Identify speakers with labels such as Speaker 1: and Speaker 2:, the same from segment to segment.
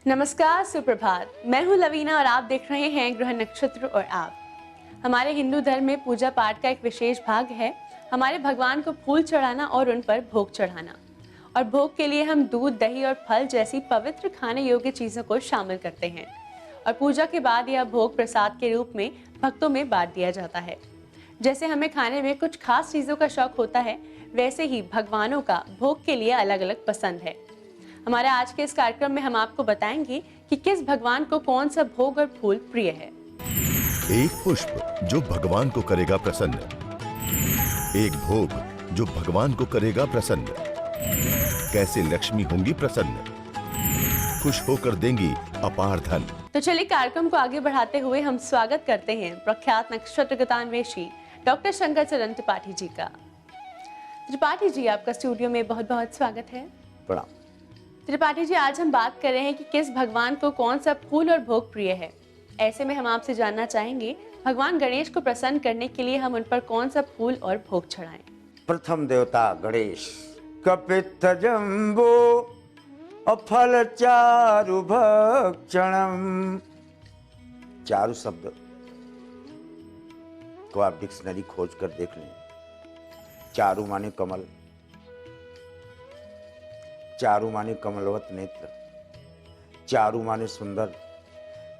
Speaker 1: नमस्कार, सुप्रभात। मैं हूं लवीना और आप देख रहे हैं ग्रह नक्षत्र और आप। हमारे हिंदू धर्म में पूजा पाठ का एक विशेष भाग है हमारे भगवान को फूल चढ़ाना और उन पर भोग चढ़ाना। और भोग के लिए हम दूध, दही और फल जैसी पवित्र खाने योग्य चीजों को शामिल करते हैं और पूजा के बाद यह भोग प्रसाद के रूप में भक्तों में बांट दिया जाता है। जैसे हमें खाने में कुछ खास चीजों का शौक होता है, वैसे ही भगवानों का भोग के लिए अलग अलग पसंद है। हमारे आज के इस कार्यक्रम में हम आपको बताएंगे कि किस भगवान को कौन सा भोग और फूल प्रिय है।
Speaker 2: एक पुष्प जो भगवान को करेगा प्रसन्न, एक भोग जो भगवान को करेगा प्रसन्न। कैसे लक्ष्मी होंगी प्रसन्न, खुश होकर देंगी अपार धन।
Speaker 1: तो चलिए कार्यक्रम को आगे बढ़ाते हुए हम स्वागत करते हैं प्रख्यात नक्षत्र गतान्वेषी डॉक्टर शंकर चरण त्रिपाठी जी का। त्रिपाठी जी, आपका स्टूडियो में बहुत बहुत स्वागत है।
Speaker 3: प्रणाम।
Speaker 1: त्रिपाठी जी, आज हम बात कर रहे हैं कि किस भगवान को कौन सा फूल और भोग प्रिय है। ऐसे में हम आपसे जानना चाहेंगे, भगवान गणेश को प्रसन्न करने के लिए हम उन पर कौन सा फूल और भोग चढ़ाएं।
Speaker 3: प्रथम देवता गणेश। कपित्थ जम्बो अफल चारु भक्षणम। चारु शब्द को आप डिक्शनरी खोज कर देख लें। चारु माने कमल, चारु माने कमलवत नेत्र, चारु माने सुंदर,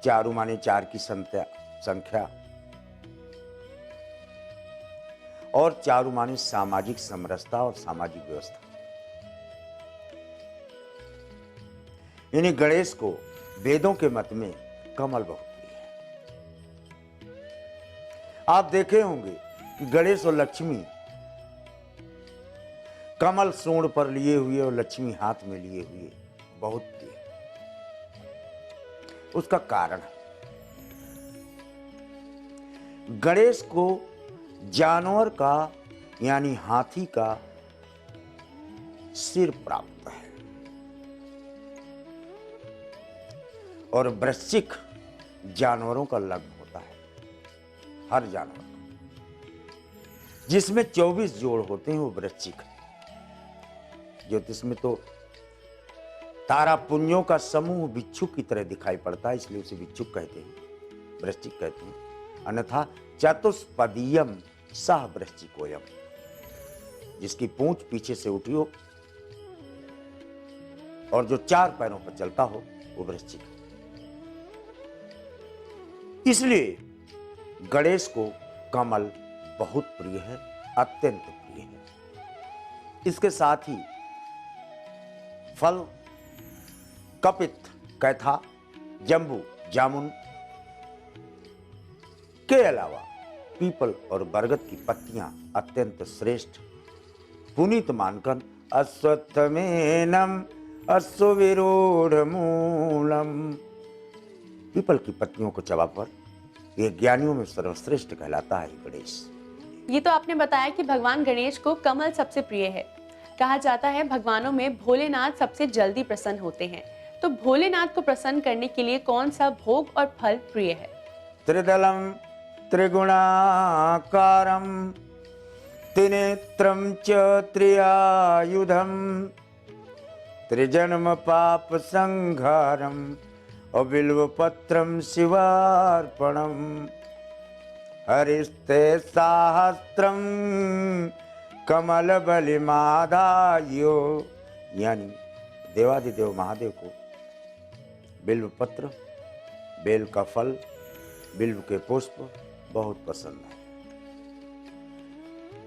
Speaker 3: चारु माने चार की संख्या और चारु माने सामाजिक समरसता और सामाजिक व्यवस्था। यानी गणेश को वेदों के मत में कमल बहुत प्रिय है। आप देखे होंगे कि गणेश और लक्ष्मी कमल सूंड पर लिए हुए और लक्ष्मी हाथ में लिए हुए बहुत प्रिय। उसका कारण है, गणेश को जानवर का यानी हाथी का सिर प्राप्त है और वृश्चिक जानवरों का लग्न होता है, हर जानवर का, जिसमें 24 जोड़ होते हैं वो वृश्चिक है। ज्योतिष में तो तारा पुंजों का समूह बिच्छू की तरह दिखाई पड़ता है, इसलिए उसे बिच्छू कहते हैं, वृश्चिक कहते हैं। अन्यथा चतुष्पदीयम सह वृश्चिकोयम, जिसकी पूंछ पीछे से उठी हो और जो चार पैरों पर चलता हो वो वृश्चिक है। इसलिए गणेश को कमल बहुत प्रिय है, अत्यंत प्रिय है। इसके साथ ही फल कपित्थ, कैथा, जम्बू, जामुन के अलावा पीपल और बरगद की पत्तियां अत्यंत श्रेष्ठ पुनीत मानकर अश्वत्थमेनम अश्वविरूढ़ मूलम, पीपल की पत्तियों को चबाकर यह ज्ञानियों में सर्वश्रेष्ठ कहलाता है गणेश।
Speaker 1: ये तो आपने बताया कि भगवान गणेश को कमल सबसे प्रिय है। कहा जाता है भगवानों में भोलेनाथ सबसे जल्दी प्रसन्न होते हैं। तो भोलेनाथ को प्रसन्न करने के लिए कौन सा भोग और फल प्रिय है।
Speaker 3: त्रिदलम त्रिगुणाकारम त्रिनेत्रम च त्रियायुधम त्रिजन्म पाप संघारम अबिल्वपत्रम शिवार्पणम हरिस्ते सहस्त्रम कमल बलिमादायो। यानी देवादिदेव महादेव को बिल्व पत्र, बेल का फल, बिल्व के पुष्प बहुत पसंद है।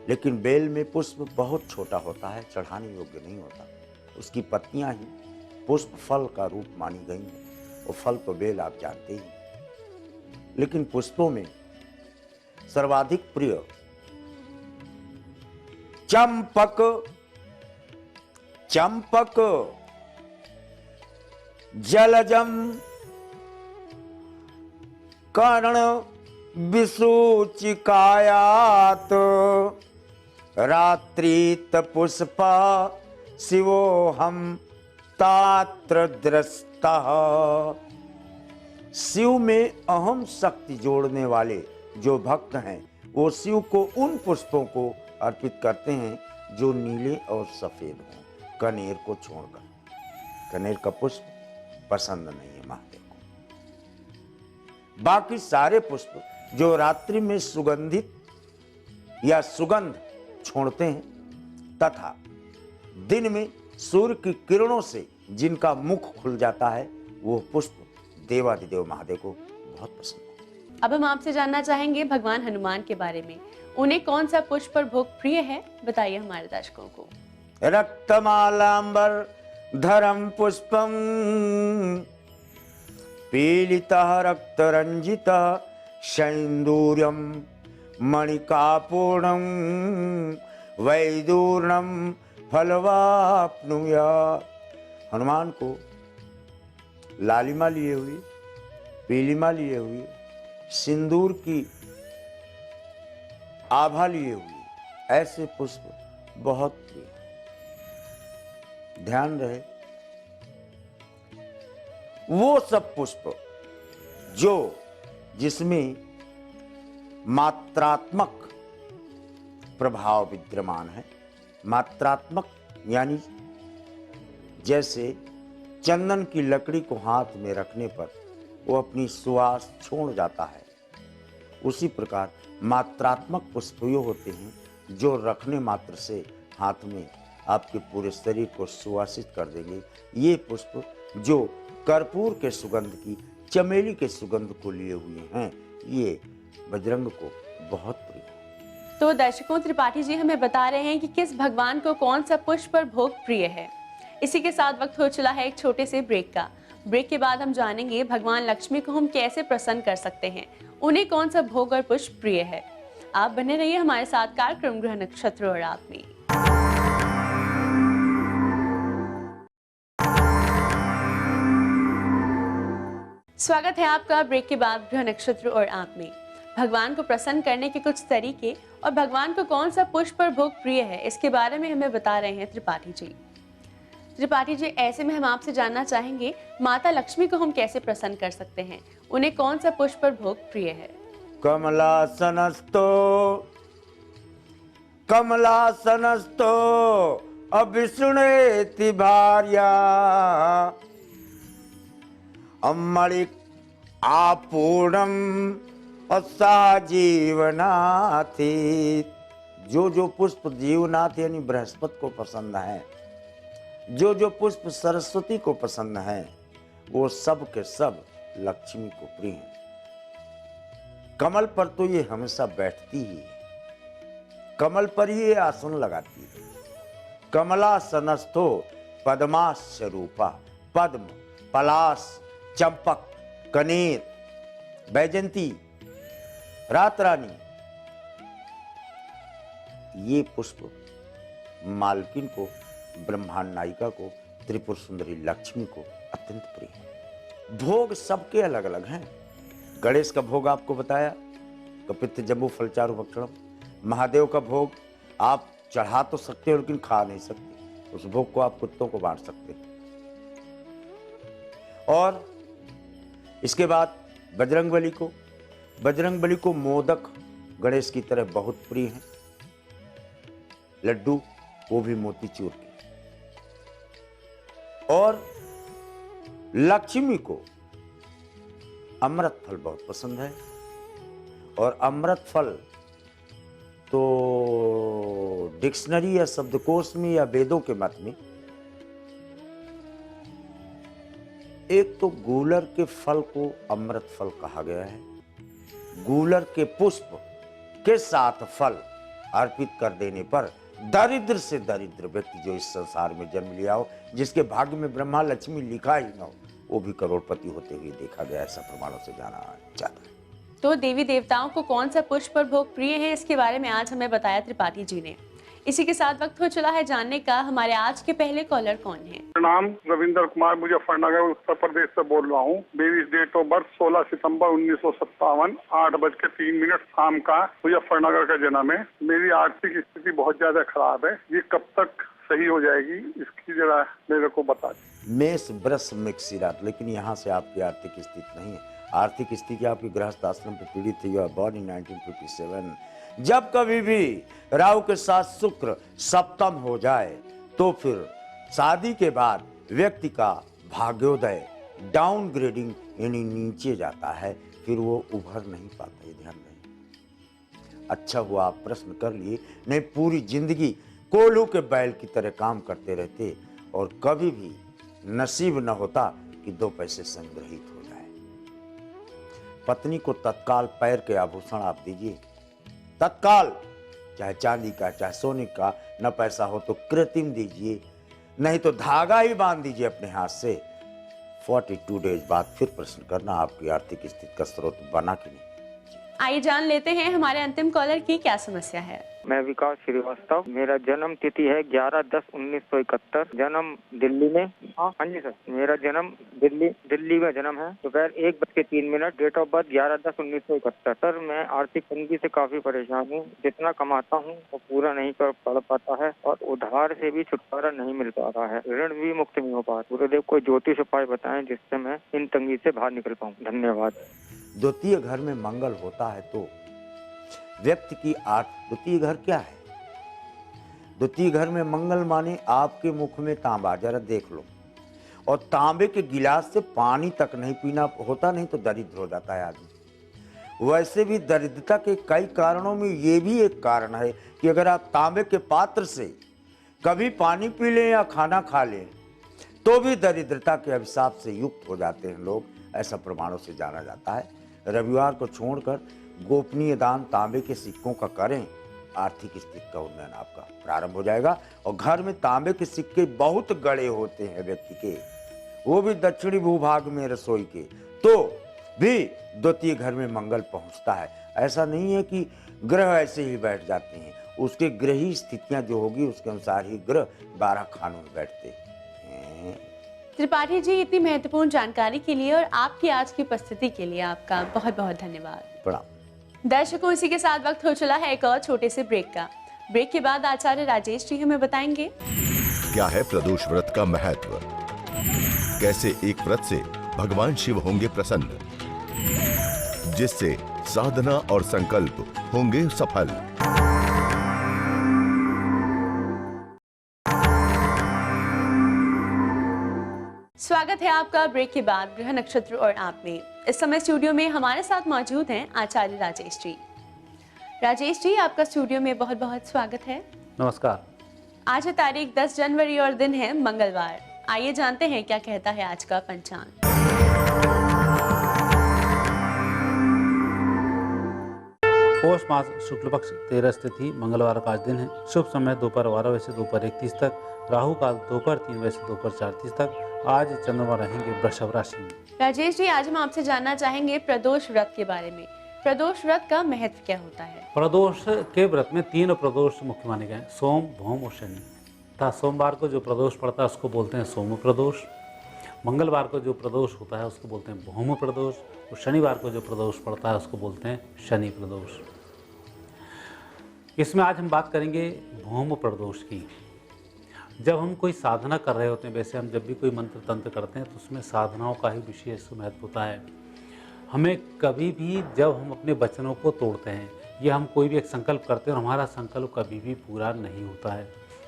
Speaker 3: लेकिन बेल में पुष्प बहुत छोटा होता है, चढ़ाने योग्य नहीं होता। उसकी पत्तियां ही पुष्प फल का रूप मानी गई हैं। वो फल तो बेल आप जानते ही। लेकिन पुष्पों में सर्वाधिक प्रिय चंपक, चंपक, जलजम, कर्ण विसूचिकायात रात्रित पुष्पा शिवोहम तात्र दृष्टः। शिव में अहम शक्ति जोड़ने वाले जो भक्त हैं वो शिव को उन पुष्पों को अर्पित करते हैं जो नीले और सफेद हों, कनेर को छोड़कर। कनेर का पुष्प पसंद नहीं है महादेव को। बाकी सारे पुष्प जो रात्रि में सुगंधित या सुगंध छोड़ते हैं तथा दिन में सूर्य की किरणों से जिनका मुख खुल जाता है, वो पुष्प देवाधिदेव महादेव को बहुत पसंद है।
Speaker 1: अब हम आपसे जानना चाहेंगे भगवान हनुमान के बारे में। उन्हें कौन सा पुष्प और भोग प्रिय है, बताइए हमारे दर्शकों को।
Speaker 3: रक्तमालांबर धरम पुष्पम पीलितः रक्तरंजितः सैंदूर्यम मणिकापूर्णम वैदूर्णम फलवाप्नुयात्। हनुमान को लालिमा लिए हुए, पीलिमा लिए हुए, सिंदूर की आभा लिए हुए ऐसे पुष्प बहुत प्रिय। ध्यान रहे, वो सब पुष्प जो जिसमें मात्रात्मक प्रभाव विद्यमान है। मात्रात्मक यानी जैसे चंदन की लकड़ी को हाथ में रखने पर वो अपनी सुवास छोड़ जाता है, उसी प्रकार मात्रात्मक पुष्प ये होते हैं जो रखने मात्र से हाथ में आपके पूरे शरीर को सुवासित कर देंगे। ये पुष्प जो कर्पूर के सुगंध की, चमेली के सुगंध को लिए हुए हैं, ये बजरंग को बहुत प्रिय है।
Speaker 1: तो दर्शकों, त्रिपाठी जी हमें बता रहे हैं कि किस भगवान को कौन सा पुष्प और भोग प्रिय है। इसी के साथ वक्त हो चला है एक छोटे से ब्रेक का। ब्रेक के बाद हम जानेंगे भगवान लक्ष्मी को हम कैसे प्रसन्न कर सकते हैं, उन्हें कौन सा भोग और पुष्प प्रिय है। आप बने रहिए हमारे साथ कार्यक्रम ग्रह नक्षत्र और आप में। स्वागत है आपका ब्रेक के बाद ग्रह नक्षत्र और आप में। भगवान को प्रसन्न करने के कुछ तरीके और भगवान को कौन सा पुष्प और भोग प्रिय है, इसके बारे में हमें बता रहे हैं त्रिपाठी जी। त्रिपाठी जी, ऐसे में हम आपसे जानना चाहेंगे माता लक्ष्मी को हम कैसे प्रसन्न कर सकते हैं, उन्हें कौन सा पुष्प और भोग प्रिय है।
Speaker 3: कमलासनस्तो अभिसुणेति भार्या अम्मणि आपूर्णम असा जीवनाथी। जो जो पुष्प जीवनाथ यानी बृहस्पति को पसंद है, जो जो पुष्प सरस्वती को पसंद है, वो सब के सब लक्ष्मी को प्रिय हैं। कमल पर तो ये हमेशा बैठती ही है, कमल पर ये आसन लगाती है। कमलासनस्थो पद्मास्य रूपा। पद्म, पलाश, चंपक, कनेर, बैजंती, रात रानी, ये पुष्प मालकिन को, ब्रह्मांड नायिका को, त्रिपुर सुंदरी लक्ष्मी को अत्यंत प्रिय है। भोग सबके अलग अलग हैं। गणेश का भोग आपको बताया, कपित्थ जम्बू फलचारु भक्षणम। महादेव का भोग आप चढ़ा तो सकते हो लेकिन खा नहीं सकते, उस भोग को आप कुत्तों को बांट सकते हैं। और इसके बाद बजरंगबली को मोदक गणेश की तरह बहुत प्रिय हैं। लड्डू, वो भी मोतीचूर के। और लक्ष्मी को अमृत फल बहुत पसंद है। और अमृत फल तो डिक्शनरी या शब्दकोश में या वेदों के मत में एक तो गूलर के फल को अमृत फल कहा गया है। गूलर के पुष्प के साथ फल अर्पित कर देने पर दरिद्र से दरिद्र व्यक्ति जो इस संसार में जन्म लिया हो, जिसके भाग्य में ब्रह्मा लक्ष्मी लिखा ही ना हो, वो भी करोड़पति होते हुए देखा गया, ऐसा प्रमाणों से जाना जाता है।
Speaker 1: तो देवी देवताओं को कौन सा पुष्प और भोग प्रिय है, इसके बारे में आज हमें बताया त्रिपाठी जी ने। इसी के साथ वक्त हो चला है जानने का हमारे आज के पहले कॉलर कौन है।
Speaker 4: नाम रविंद्र कुमार, मुजफ्फरनगर उत्तर प्रदेश से बोल रहा हूँ। मेरी डेट ऑफ बर्थ 16 सितंबर 1957, 8:03 शाम का मुजफ्फरनगर का जन्म है। मेरी आर्थिक स्थिति बहुत ज्यादा खराब है, ये कब तक सही हो जाएगी, इसकी जरा मेरे को बता दें।
Speaker 3: मेष वृष मिक्सिरात, लेकिन यहाँ से आपकी आर्थिक स्थिति नहीं है। आर्थिक स्थिति आपकी गृहस्थ आश्रम पर पीड़ित थी। Born in 1957। जब कभी भी राहु के साथ शुक्र सप्तम हो जाए तो फिर शादी के बाद व्यक्ति का भाग्योदय डाउन ग्रेडिंग यानी नीचे जाता है, फिर वो उभर नहीं पाता। ये ध्यान रहे। अच्छा हुआ आप प्रश्न कर लिए, नहीं पूरी जिंदगी कोल्हू के बैल की तरह काम करते रहते और कभी भी नसीब न होता कि 2 पैसे संग्रहित हो जाए। पत्नी को तत्काल पैर के आभूषण आप दीजिए, तत्काल, चाहे चांदी का चाहे सोने का। न पैसा हो तो कृत्रिम दीजिए, नहीं तो धागा ही बांध दीजिए अपने हाथ से। 42 डेज बाद फिर प्रश्न करना आपकी आर्थिक स्थिति का स्रोत बना कि नहीं।
Speaker 1: आइए जान लेते हैं हमारे अंतिम कॉलर की क्या समस्या है।
Speaker 5: मैं विकास श्रीवास्तव, मेरा जन्म तिथि है 11/10/1971, जन्म दिल्ली में। हाँ जी सर, मेरा जन्म दिल्ली में जन्म है। दोपहर 1:03, डेट ऑफ बर्थ 11/10/1971। सर मैं आर्थिक तंगी से काफी परेशान हूँ। जितना कमाता हूँ वो पूरा नहीं कर पड़ पाता है और उधार से भी छुटकारा नहीं मिल पा रहा है, ऋण भी मुक्त नहीं हो पा रहा। गुरुदेव कोई ज्योतिष उपाय बताएं जिससे मैं इन तंगी से बाहर निकल पाऊँ। धन्यवाद।
Speaker 3: द्वितीय घर में मंगल होता है तो व्यक्ति की द्वितीय घर क्या है? द्वितीय घर में मंगल माने आपके मुख में तांबा, जरा देख लो, और तांबे के गिलास से पानी तक नहीं पीना होता, नहीं तो दरिद्र हो जाता है आदमी। वैसे भी दरिद्रता के कई कारणों में ये भी एक कारण है कि अगर आप तांबे के पात्र से कभी पानी पी लें या खाना खा लें तो भी दरिद्रता के अभिशाप से युक्त हो जाते हैं लोग, ऐसा प्रमाणों से जाना जाता है। रविवार को छोड़कर गोपनीय दान तांबे के सिक्कों का करें, आर्थिक स्थिति का उन्नयन आपका प्रारंभ हो जाएगा। और घर में तांबे के सिक्के बहुत गड़े होते हैं व्यक्ति के, वो भी दक्षिणी भूभाग में रसोई के, तो भी द्वितीय घर में मंगल पहुंचता है। ऐसा नहीं है कि ग्रह ऐसे ही बैठ जाते हैं, उसके ग्रही स्थितियां जो होगी उसके अनुसार ही ग्रह 12 खानों में बैठते हैं।
Speaker 1: त्रिपाठी जी, इतनी महत्वपूर्ण जानकारी के लिए और आपकी आज की उपस्थिति के लिए आपका बहुत बहुत धन्यवाद।
Speaker 3: प्रणाम।
Speaker 1: दर्शकों, इसी के साथ वक्त हो चला है एक और छोटे से ब्रेक का। ब्रेक के बाद आचार्य राजेश जी हमें बताएंगे
Speaker 2: क्या है प्रदोष व्रत का महत्व, कैसे एक व्रत से भगवान शिव होंगे प्रसन्न, जिससे साधना और संकल्प होंगे सफल।
Speaker 1: स्वागत है आपका ब्रेक के बाद ग्रह नक्षत्र और आप में। इस समय स्टूडियो में हमारे साथ मौजूद हैं आचार्य राजेश जी। राजेश जी, आपका स्टूडियो में बहुत बहुत स्वागत है।
Speaker 6: नमस्कार।
Speaker 1: आज है तारीख 10 जनवरी और दिन है मंगलवार। आइए जानते हैं क्या कहता है आज का पंचांग।
Speaker 6: पौष मास शुक्ल पक्ष 13 तिथि मंगलवार का आज दिन है। शुभ समय दोपहर 12 बजे से दोपहर 1:30 तक, राहु काल दोपहर 3 बजे से दोपहर 4:30 तक। आज चंद्रमा रहेंगे वृषभ राशि में।
Speaker 1: राजेश जी, आज हम आपसे जानना चाहेंगे प्रदोष व्रत के बारे में। प्रदोष व्रत का महत्व क्या होता है?
Speaker 6: प्रदोष के व्रत में 3 प्रदोष मुख्य माने गए हैं, सोम, भौम और शनि। तथा सोमवार को जो प्रदोष पड़ता है उसको बोलते हैं सोम प्रदोष, मंगलवार को जो प्रदोष होता है उसको बोलते हैं भौम प्रदोष, और शनिवार को जो प्रदोष पड़ता है उसको बोलते हैं शनि प्रदोष। इसमें आज हम बात करेंगे भौम प्रदोष की। जब हम कोई साधना कर रहे होते हैं, वैसे हम जब भी कोई मंत्र तंत्र करते हैं तो उसमें साधनाओं का ही विशेष महत्व होता है। हमें कभी भी जब हम अपने वचनों को तोड़ते हैं या हम कोई भी एक संकल्प करते हैं और हमारा संकल्प कभी भी पूरा नहीं होता है,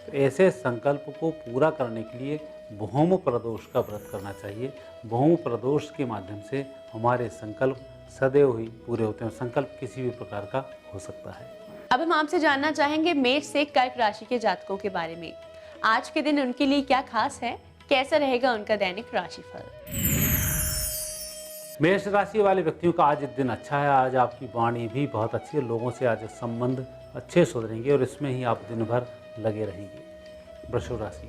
Speaker 6: तो ऐसे संकल्प को पूरा करने के लिए भौम प्रदोष का व्रत करना चाहिए। भौम प्रदोष के माध्यम से हमारे संकल्प सदैव ही पूरे होते हैं। संकल्प किसी भी प्रकार का हो सकता है।
Speaker 1: अब हम आपसे जानना चाहेंगे मेष से कर्क राशि के जातकों के बारे में। आज के दिन उनके लिए क्या खास है, कैसा रहेगा उनका दैनिक राशिफल?
Speaker 6: मेष राशि वाले व्यक्तियों का आज दिन अच्छा है। आज आपकी वाणी भी बहुत अच्छी है, लोगों से आज संबंध अच्छे सुधरेंगे और इसमें ही आप दिन भर लगे रहेंगे। वृषभ राशि,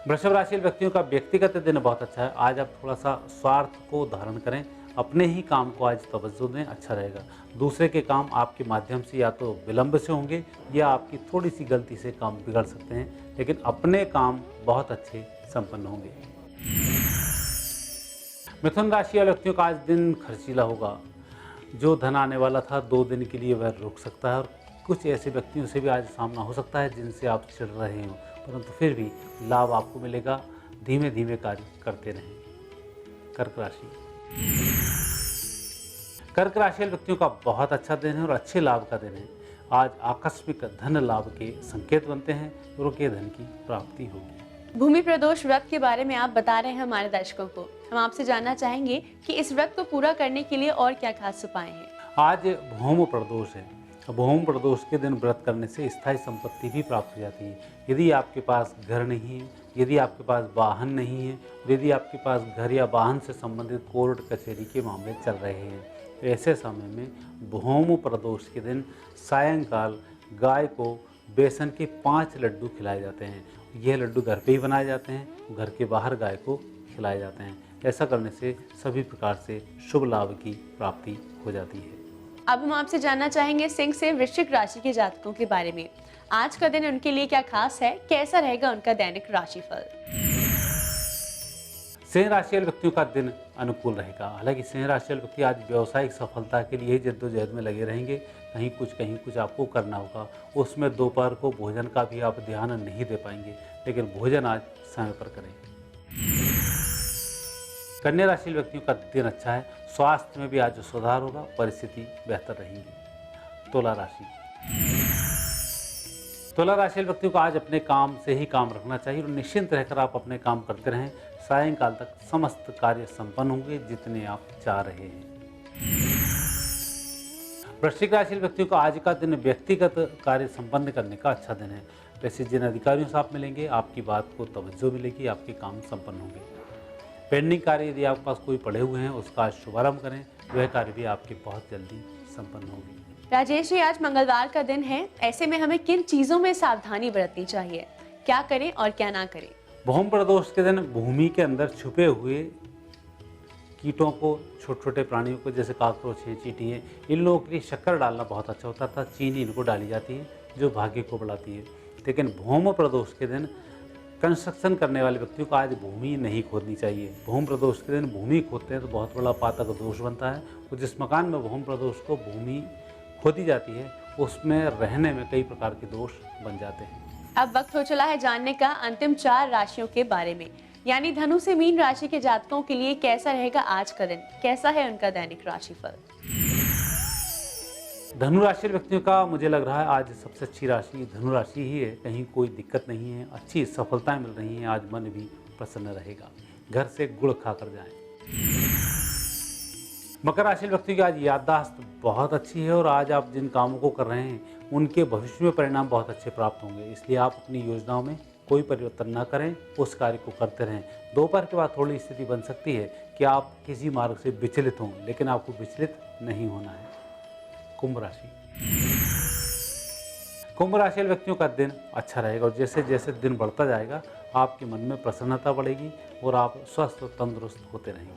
Speaker 6: वृषभ राशि व्यक्तियों का व्यक्तिगत दिन बहुत अच्छा है। आज आप थोड़ा सा स्वार्थ को धारण करें, अपने ही काम को आज तवज्जो दें, अच्छा रहेगा। दूसरे के काम आपके माध्यम से या तो विलंब से होंगे या आपकी थोड़ी सी गलती से काम बिगड़ सकते हैं, लेकिन अपने काम बहुत अच्छे संपन्न होंगे। मिथुन राशि वाले व्यक्तियों का आज दिन खर्चीला होगा। जो धन आने वाला था 2 दिन के लिए वह रुक सकता है और कुछ ऐसे व्यक्तियों से भी आज सामना हो सकता है जिनसे आप चिढ़ रहे हो, परंतु फिर भी लाभ आपको मिलेगा। धीमे धीमे कार्य करते रहें। कर्क राशि, कर्क राशि वाले व्यक्तियों का बहुत अच्छा दिन है और अच्छे लाभ का दिन है। आज आकस्मिक धन लाभ के संकेत बनते हैं और उनके धन की प्राप्ति होगी।
Speaker 1: भूमि प्रदोष व्रत के बारे में आप बता रहे हैं हमारे दर्शकों को। हम आपसे जानना चाहेंगे कि इस व्रत को पूरा करने के लिए और क्या खास उपाय हैं।
Speaker 6: आज भौम प्रदोष है। भौम प्रदोष के दिन व्रत करने से स्थायी संपत्ति भी प्राप्त हो जाती है। यदि आपके पास घर नहीं है, यदि आपके पास वाहन नहीं है, यदि आपके पास घर या वाहन से संबंधित कोर्ट कचहरी के मामले चल रहे हैं, तो ऐसे समय में भौम प्रदोष के दिन सायंकाल गाय को बेसन के 5 लड्डू खिलाए जाते हैं। यह लड्डू घर पे ही बनाए जाते हैं, घर के बाहर गाय को खिलाए जाते हैं। ऐसा करने से सभी प्रकार से शुभ लाभ की प्राप्ति हो जाती है।
Speaker 1: अब हम आपसे जानना चाहेंगे सिंह से वृश्चिक राशि के जातकों के बारे में। आज का दिन उनके लिए क्या खास है, कैसा रहेगा उनका दैनिक राशिफल।
Speaker 6: सिंह राशि वाले व्यक्तियों का दिन अनुकूल रहेगा। हालांकि सिंह राशि वाले व्यक्ति आज व्यावसायिक सफलता के लिए जद्दोजहद में लगे रहेंगे। कहीं कुछ आपको करना होगा। उसमें दोपहर को भोजन का भी आप ध्यान नहीं दे पाएंगे, लेकिन भोजन आज समय पर करें। कन्या राशि व्यक्तियों का दिन अच्छा है। स्वास्थ्य में भी आज सुधार होगा, परिस्थिति बेहतर रहेगी। तुला राशि व्यक्तियों को आज अपने काम से ही काम रखना चाहिए और निश्चिंत रहकर आप अपने काम करते रहें। सायंकाल तक समस्त कार्य संपन्न होंगे जितने आप चाह रहे हैं। वृश्चिक राशि व्यक्तियों को आज का दिन व्यक्तिगत कार्य संपन्न करने का अच्छा दिन है। वैसे जिन अधिकारियों से आप मिलेंगे, आपकी बात को तवज्जो मिलेगी, आपके काम संपन्न होंगे। पेंडिंग कार्य यदि आपके पास कोई पड़े हुए हैं, उसका आज शुभारंभ करें। वह कार्य भी आपके बहुत जल्दी संपन्न होगी।
Speaker 1: राजेश जी, आज मंगलवार का दिन है, ऐसे में हमें किन चीजों में सावधानी बरतनी चाहिए, क्या करें और क्या ना करें।
Speaker 6: भौम प्रदोष के दिन भूमि के अंदर छुपे हुए कीटों को, छोटे छोटे प्राणियों को, जैसे कॉकरोच हैं, चींटी हैं, इन लोगों के लिए शक्कर डालना बहुत अच्छा होता था। चीनी इनको डाली जाती है जो भाग्य को बढ़ाती है। लेकिन भौम प्रदोष के दिन कंस्ट्रक्शन करने वाले व्यक्तियों को आज भूमि नहीं खोदनी चाहिए। भौम प्रदोष के दिन भूमि खोदते हैं तो बहुत बड़ा पातक दोष बनता है। और जिस मकान में भौम प्रदोष को भूमि खोदी जाती है, उसमें रहने में कई प्रकार के दोष बन जाते हैं।
Speaker 1: अब वक्त हो चला है जानने का अंतिम 4 राशियों के बारे में, यानी धनु से मीन राशि के जातकों के लिए कैसा रहेगा आज का दिन, कैसा है उनका दैनिक राशिफल।
Speaker 6: धनु राशि व्यक्तियों का मुझे लग रहा है आज सबसे अच्छी राशि धनु राशि ही है। कहीं कोई दिक्कत नहीं है, अच्छी सफलताएं मिल रही हैं। आज मन भी प्रसन्न रहेगा। घर से गुड़ खाकर जाएं। मकर राशि व्यक्ति की आज याददाश्त बहुत अच्छी है और आज आप जिन कामों को कर रहे हैं उनके भविष्य में परिणाम बहुत अच्छे प्राप्त होंगे। इसलिए आप अपनी योजनाओं में कोई परिवर्तन न करें, उस कार्य को करते रहें। दोपहर के बाद थोड़ी स्थिति बन सकती है कि आप किसी मार्ग से विचलित हों, लेकिन आपको विचलित नहीं होना है। कुंभ राशि व्यक्तियों का दिन अच्छा रहेगा और जैसे जैसे दिन बढ़ता जाएगा आपके मन में प्रसन्नता बढ़ेगी और आप स्वस्थ और तंदुरुस्त होते रहेंगे।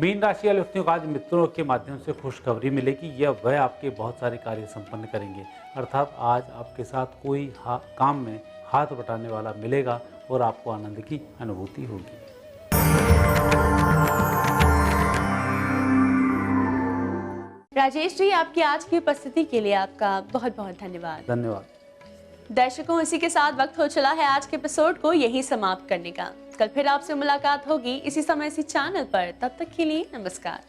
Speaker 6: मीन राशि वाले व्यक्तियों को आज मित्रों के माध्यम से खुशखबरी मिलेगी या वह आपके बहुत सारे कार्य संपन्न करेंगे। अर्थात आज आपके साथ कोई काम में हाथ बटाने वाला मिलेगा और आपको आनंद की अनुभूति होगी।
Speaker 1: राजेश जी, आपकी आज की उपस्थिति के लिए आपका बहुत बहुत धन्यवाद।
Speaker 6: धन्यवाद।
Speaker 1: दर्शकों, इसी के साथ वक्त हो चला है आज के एपिसोड को यही समाप्त करने का। कल फिर आपसे मुलाकात होगी इसी समय इसी चैनल पर। तब तक के लिए नमस्कार।